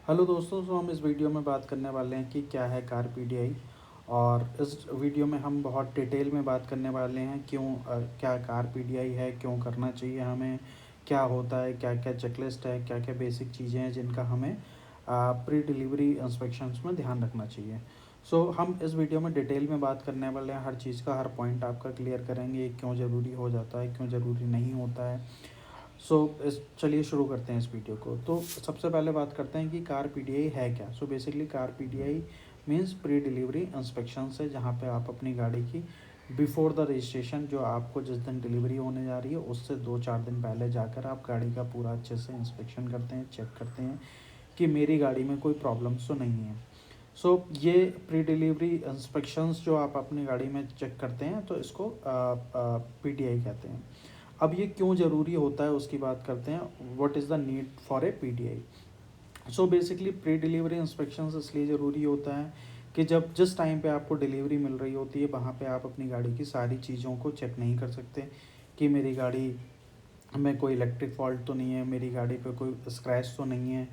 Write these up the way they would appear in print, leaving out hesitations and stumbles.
Hello दोस्तों, हम इस वीडियो में बात करने वाले हैं कि क्या है कार पीडीआई। और इस वीडियो में हम बहुत डिटेल में बात करने वाले हैं क्या कार पीडीआई है, क्यों करना चाहिए हमें, क्या होता है, क्या क्या चेकलिस्ट है, क्या क्या बेसिक चीज़ें हैं जिनका हमें प्री डिलीवरी इंस्पेक्शंस में ध्यान रखना चाहिए। हम इस वीडियो में डिटेल में बात करने वाले हैं, हर चीज़ का हर पॉइंट आपका क्लियर करेंगे, क्यों ज़रूरी हो जाता है, क्यों ज़रूरी नहीं होता है। इस चलिए शुरू करते हैं इस वीडियो को। तो सबसे पहले बात करते हैं कि कार पीडीआई है क्या। Basically car PDI means pre delivery inspection है, जहाँ पे आप अपनी गाड़ी की बिफोर द रजिस्ट्रेशन, जो आपको जिस दिन डिलीवरी होने जा रही है उससे 2-4 दिन पहले जाकर आप गाड़ी का पूरा अच्छे से इंस्पेक्शन करते हैं, चेक करते हैं कि मेरी गाड़ी में कोई प्रॉब्लम्स तो नहीं है। ये प्री डिलीवरी इंस्पेक्शंस जो आप अपनी गाड़ी में चेक करते हैं, तो इसको पीडीआई कहते हैं। अब ये क्यों ज़रूरी होता है उसकी बात करते हैं। What is the need for a PDI. Basically pre delivery inspections इसलिए ज़रूरी होता है कि जब जिस टाइम पे आपको डिलीवरी मिल रही होती है, वहाँ पे आप अपनी गाड़ी की सारी चीज़ों को चेक नहीं कर सकते कि मेरी गाड़ी में कोई इलेक्ट्रिक फॉल्ट तो नहीं है, मेरी गाड़ी पे कोई स्क्रैच तो नहीं है।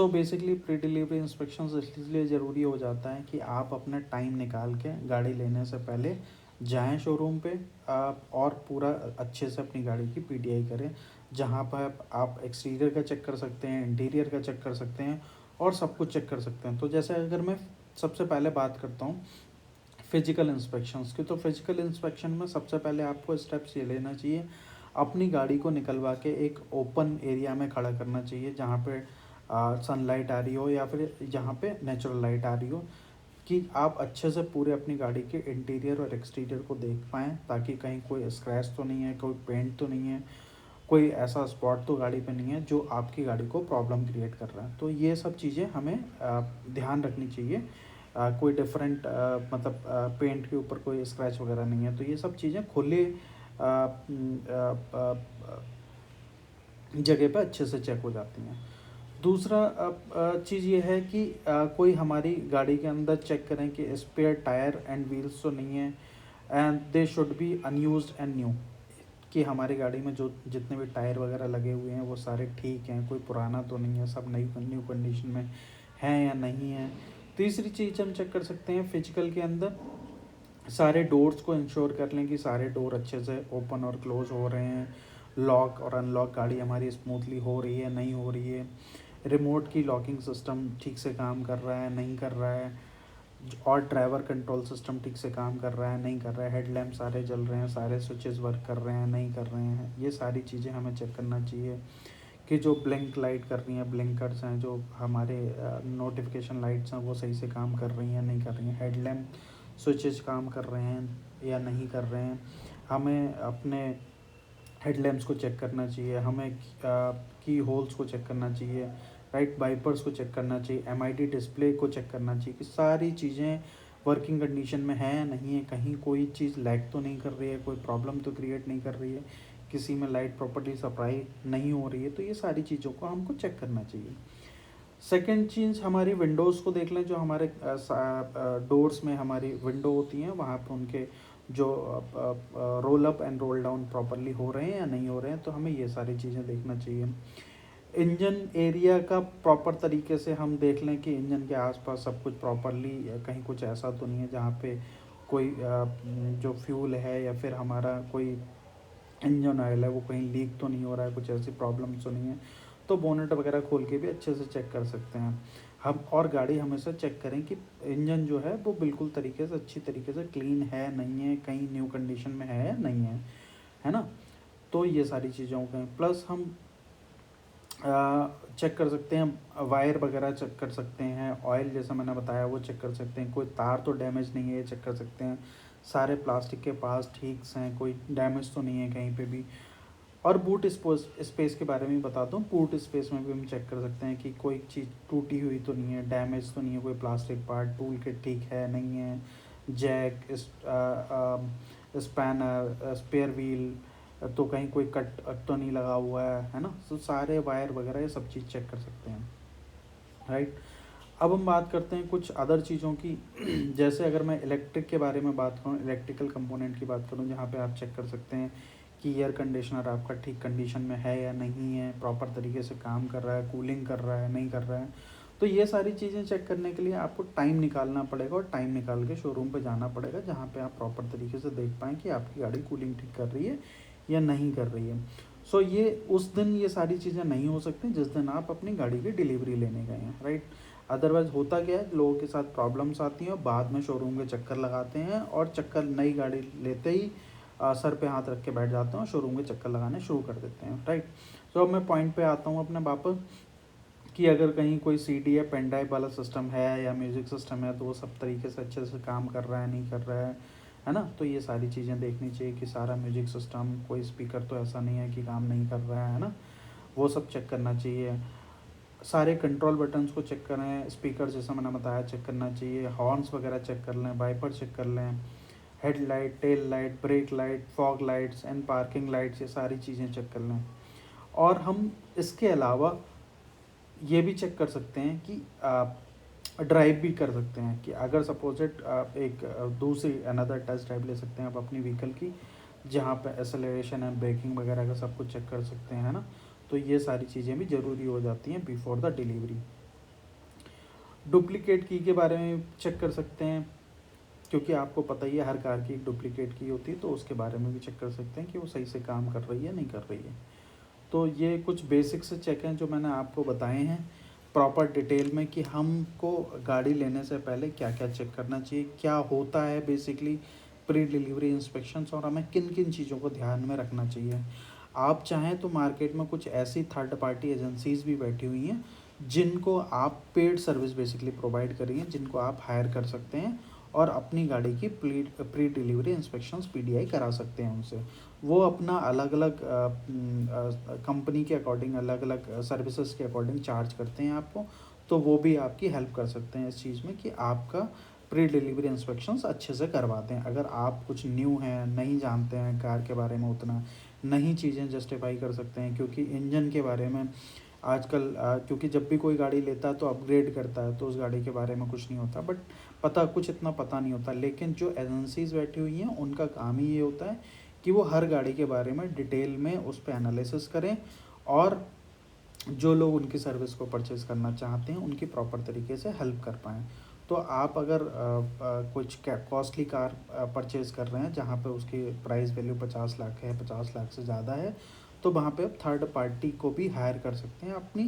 बेसिकली प्री डिलीवरी इंस्पेक्शंस इसलिए ज़रूरी हो जाता है कि आप अपना टाइम निकाल के गाड़ी लेने से पहले जाएं शोरूम पे, और पूरा अच्छे से अपनी गाड़ी की पीडीआई करें, जहाँ पर आप एक्सटीरियर का चेक कर सकते हैं, इंटीरियर का चेक कर सकते हैं और सब कुछ चेक कर सकते हैं। तो जैसे अगर मैं सबसे पहले बात करता हूँ फिजिकल इंस्पेक्शंस की, तो फिजिकल इंस्पेक्शन में सबसे पहले आपको स्टेप्स ये लेना चाहिए, अपनी गाड़ी को निकलवा के एक ओपन एरिया में खड़ा करना चाहिए, जहाँ पे सनलाइट आ रही हो या फिर जहाँ पे नेचुरल लाइट आ रही हो, कि आप अच्छे से पूरे अपनी गाड़ी के इंटीरियर और एक्सटीरियर को देख पाएँ, ताकि कहीं कोई स्क्रैच तो नहीं है, कोई पेंट तो नहीं है, कोई ऐसा स्पॉट तो गाड़ी पे नहीं है जो आपकी गाड़ी को प्रॉब्लम क्रिएट कर रहा है। तो ये सब चीज़ें हमें ध्यान रखनी चाहिए। कोई डिफरेंट मतलब पेंट के ऊपर कोई स्क्रैच वगैरह नहीं है, तो ये सब चीज़ें खुले जगह पे अच्छे से चेक हो जाती हैं। दूसरा चीज़ ये है कि कोई हमारी गाड़ी के अंदर चेक करें कि स्पेयर टायर एंड व्हील्स तो नहीं है, and they should be unused and new, कि हमारी गाड़ी में जो जितने भी टायर वगैरह लगे हुए हैं वो सारे ठीक हैं, कोई पुराना तो नहीं है, सब नई न्यू कंडीशन में है या नहीं है। तीसरी चीज़ हम चेक कर सकते हैं फिजिकल के अंदर, सारे डोर्स को इंश्योर कर लें कि सारे डोर अच्छे से ओपन और क्लोज हो रहे हैं, लॉक और अनलॉक गाड़ी हमारी स्मूथली हो रही है, नहीं हो रही है, रिमोट की लॉकिंग सिस्टम ठीक से काम कर रहा है, नहीं कर रहा है, और ड्राइवर कंट्रोल सिस्टम ठीक से काम कर रहा है, नहीं कर रहा है, हेडलैम्प सारे जल रहे हैं, सारे स्विचेस वर्क कर रहे हैं, नहीं कर रहे हैं। ये सारी चीज़ें हमें चेक करना चाहिए कि जो ब्लिंक लाइट कर रही हैं, ब्लिंकर्स हैं, जो हमारे नोटिफिकेशन लाइट्स हैं, वो सही से काम कर रही हैं, नहीं कर रही हैं, हेडलैम्प स्विचेस काम कर रहे हैं या नहीं कर रहे हैं। हमें अपने हेडलैम्प्स को चेक करना चाहिए, हमें की होल्स को चेक करना चाहिए, राइट वाइपर्स को चेक करना चाहिए, एमआईडी डिस्प्ले को चेक करना चाहिए कि सारी चीज़ें वर्किंग कंडीशन में है या नहीं है, कहीं कोई चीज़ लैग तो नहीं कर रही है, कोई प्रॉब्लम तो क्रिएट नहीं कर रही है, किसी में लाइट प्रॉपर्टी सप्लाई नहीं हो रही है। तो ये सारी चीज़ों को हमको चेक करना चाहिए। सेकेंड चीज़, हमारी विंडोज़ को देख लें, जो हमारे डोर्स में हमारी विंडो होती हैं, वहाँ पर उनके जो roll up and roll down properly हो रहे हैं या नहीं हो रहे हैं, तो हमें ये सारी चीज़ें देखना चाहिए। इंजन एरिया का प्रॉपर तरीके से हम देख लें कि इंजन के आसपास सब कुछ प्रॉपरली, कहीं कुछ ऐसा तो नहीं है जहाँ पे कोई जो फ्यूल है या फिर हमारा कोई इंजन ऑयल है वो कहीं लीक तो नहीं हो रहा है, कुछ ऐसी प्रॉब्लम्स तो नहीं है। तो बोनेट वगैरह खोल के भी अच्छे से चेक कर सकते हैं हम। और गाड़ी हमेशा चेक करें कि इंजन जो है वो बिल्कुल तरीके से, अच्छी तरीके से क्लीन है, नहीं है, कहीं न्यू कंडीशन में है या नहीं है ना। तो ये सारी चीज़ों का प्लस हम चेक कर सकते हैं, वायर वगैरह चेक कर सकते हैं, ऑयल जैसा मैंने बताया वो चेक कर सकते हैं, कोई तार तो डैमेज नहीं है ये चेक कर सकते हैं, सारे प्लास्टिक के पास ठीक से हैं, कोई डैमेज तो नहीं है कहीं पे भी। और बूट स्पेस के बारे में बता दूँ, बूट स्पेस में भी हम चेक कर सकते हैं कि कोई चीज़ टूटी हुई तो नहीं है, डैमेज तो नहीं है, कोई प्लास्टिक पार्ट, टूल किट ठीक है नहीं है, जैक, स्पैनर, स्पेयर व्हील, तो कहीं कोई कट तो नहीं लगा हुआ है ना। तो सारे वायर वगैरह ये सब चीज़ चेक कर सकते हैं, राइट। अब हम बात करते हैं कुछ अदर चीज़ों की जैसे अगर मैं इलेक्ट्रिक के बारे में बात करूँ, इलेक्ट्रिकल कंपोनेंट की बात करूँ, जहाँ पे आप चेक कर सकते हैं कि एयर कंडीशनर आपका ठीक कंडीशन में है या नहीं है, प्रॉपर तरीके से काम कर रहा है, कूलिंग कर रहा है, नहीं कर रहा है। तो ये सारी चीज़ें चेक करने के लिए आपको टाइम निकालना पड़ेगा और टाइम निकाल के शोरूम पे जाना पड़ेगा, जहाँ पे आप प्रॉपर तरीके से देख पाएँ कि आपकी गाड़ी कूलिंग ठीक कर रही है या नहीं कर रही है। सो ये उस दिन ये सारी चीज़ें नहीं हो सकती जिस दिन आप अपनी गाड़ी की डिलीवरी लेने गए हैं, राइट। अदरवाइज़ होता क्या है, लोगों के साथ प्रॉब्लम्स आती हैं और बाद में शोरूम के चक्कर लगाते हैं और चक्कर नई गाड़ी लेते ही सर पे हाथ रख के बैठ जाते हैं और शोरूम के चक्कर लगाने शुरू कर देते हैं, राइट। सो अब मैं पॉइंट पे आता हूँ अपने वापस, कि अगर कहीं कोई सीडी या पेन ड्राइव वाला सिस्टम है या म्यूज़िक सिस्टम है तो वो सब तरीके से अच्छे से काम कर रहा है नहीं कर रहा है ना। तो ये सारी चीज़ें देखनी चाहिए कि सारा म्यूज़िक सिस्टम, कोई स्पीकर तो ऐसा नहीं है कि काम नहीं कर रहा है ना, वो सब चेक करना चाहिए। सारे कंट्रोल बटन्स को चेक करें, स्पीकर जैसा मैंने बताया चेक करना चाहिए, हॉर्न्स वगैरह चेक कर लें, वाइपर चेक कर लें, headlight, tail light, brake light, fog lights and parking lights, ये सारी चीज़ें चेक कर लें। और हम इसके अलावा ये भी चेक कर सकते हैं कि ड्राइव भी कर सकते हैं, कि अगर सपोज इट आप एक दूसरी अनदर टेस्ट ड्राइव ले सकते हैं आप अपनी व्हीकल की, जहाँ पे एक्सेलरेशन एंड ब्रेकिंग वगैरह का सब कुछ चेक कर सकते हैं, है ना। तो ये सारी चीज़ें भी ज़रूरी हो जाती हैं बिफोर द डिलीवरी। डुप्लीकेट की के बारे में चेक कर सकते हैं, क्योंकि आपको पता ही है हर कार की एक डुप्लीकेट की होती है, तो उसके बारे में भी चेक कर सकते हैं कि वो सही से काम कर रही है नहीं कर रही है। तो ये कुछ बेसिक से चेक हैं जो मैंने आपको बताए हैं प्रॉपर डिटेल में, कि हमको गाड़ी लेने से पहले क्या क्या चेक करना चाहिए, क्या होता है बेसिकली प्री डिलीवरी इंस्पेक्शंस, और हमें किन किन चीज़ों को ध्यान में रखना चाहिए। आप चाहें तो मार्केट में कुछ ऐसी थर्ड पार्टी एजेंसीज़ भी बैठी हुई हैं जिनको आप पेड सर्विस बेसिकली प्रोवाइड करिए, जिनको आप हायर कर सकते हैं और अपनी गाड़ी की प्री डिलीवरी इंस्पेक्शंस पीडीआई करा सकते हैं उनसे। वो अपना अलग अलग कंपनी के अकॉर्डिंग, अलग अलग सर्विसेज के अकॉर्डिंग चार्ज करते हैं आपको, तो वो भी आपकी हेल्प कर सकते हैं इस चीज़ में कि आपका प्री डिलीवरी इंस्पेक्शंस अच्छे से करवाते हैं। अगर आप कुछ न्यू हैं, नहीं जानते हैं कार के बारे में उतना, नहीं चीज़ें जस्टिफाई कर सकते हैं, क्योंकि इंजन के बारे में आजकल क्योंकि जब भी कोई गाड़ी लेता है तो अपग्रेड करता है, तो उस गाड़ी के बारे में कुछ नहीं होता, बट कुछ इतना पता नहीं होता। लेकिन जो एजेंसीज बैठी हुई हैं उनका काम ही ये होता है कि वो हर गाड़ी के बारे में डिटेल में उस पर एनालिसिस करें, और जो लोग उनकी सर्विस को परचेज़ करना चाहते हैं उनकी प्रॉपर तरीके से हेल्प कर पाएँ। तो आप अगर कुछ कॉस्टली कार परचेज़ कर रहे हैं जहाँ पे उसकी प्राइस वैल्यू 50 लाख है, 50 लाख से ज़्यादा है, तो वहाँ पे आप थर्ड पार्टी को भी हायर कर सकते हैं अपनी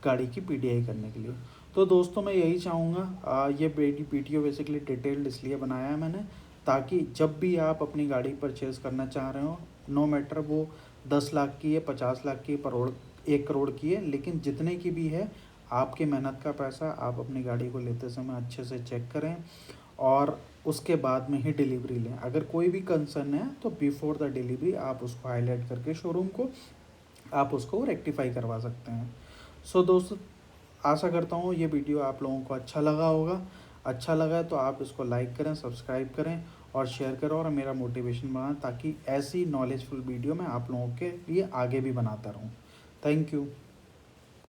गाड़ी की पीडीआई करने के लिए। तो दोस्तों मैं यही चाहूँगा, ये वीडियो बेसिकली डिटेल्ड इसलिए बनाया है मैंने, ताकि जब भी आप अपनी गाड़ी परचेज़ करना चाह रहे हो, नो मैटर वो 10 लाख की है, 50 लाख की, 1 करोड़ की है, लेकिन जितने की भी है, आपकी मेहनत का पैसा, आप अपनी गाड़ी को लेते समय अच्छे से चेक करें और उसके बाद में ही डिलीवरी लें। अगर कोई भी कंसर्न है तो बिफोर द डिलीवरी आप उसको हाईलाइट करके शोरूम को आप उसको रेक्टिफाई करवा सकते हैं। सो दोस्तों, आशा करता हूँ ये वीडियो आप लोगों को अच्छा लगा होगा। अच्छा लगा है तो आप इसको लाइक करें, सब्सक्राइब करें और शेयर करें, और मेरा मोटिवेशन बनाएं, ताकि ऐसी नॉलेजफुल वीडियो मैं आप लोगों के लिए आगे भी बनाता रहूँ। Thank you.